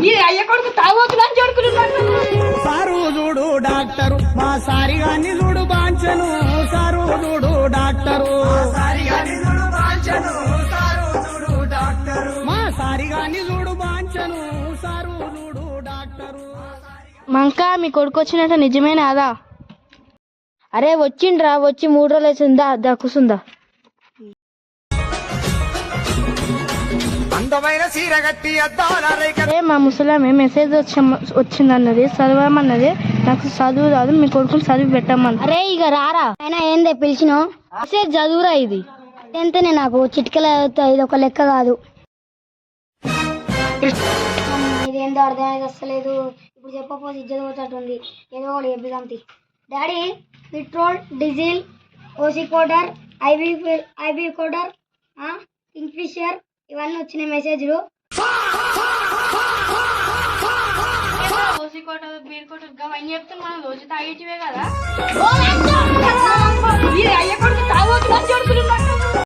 ఈ అయ్య కొడుకు తాగోతులని చూడుకున్నాడు. సారు చూడు డాక్టరు మా సారిగాన్ని చూడు బాంచను సారు చూడు డాక్టరు మా సారిగాన్ని చూడు బాంచను సారు చూడు డాక్టరు. మంక మీ కొడుకు వచ్చినట్టు నిజమేనా అదా? అరే వచ్చిండ్రా, వచ్చి 3 రోజులు వేసిందా దా కూసుందా. అరే మా ముసలామే మెసేజ్ వచ్చిందన్నది చదవమన్నది, నాకు చదువు రాదు, మీ కొడుకుని చదివి పెట్టమన్నది. అరే ఇక రారా అయినా ఏందే పిలిచినావు, మెసేజ్ చదువురా. ఇది ఎంతనే నాకు చిటికల ఇది ఒక లెక్క కాదు. ఇదేందో అర్థమైంది అసలేదు. ఇప్పుడు చెప్పకపోతే ఇజ్జత్ పోతుంది. ఏదో ఒకటి చెప్పిదాంతి. Daddy petrol, diesel, OC quarter, IB quarter, Kingfisher ఇవన్నీ వచ్చినాయి మెసేజ్లు. ఓసీ కోటర్, బీర్ కోటర్ అవన్నీ చెప్తే మనం రోజు తాగేటివే కదా.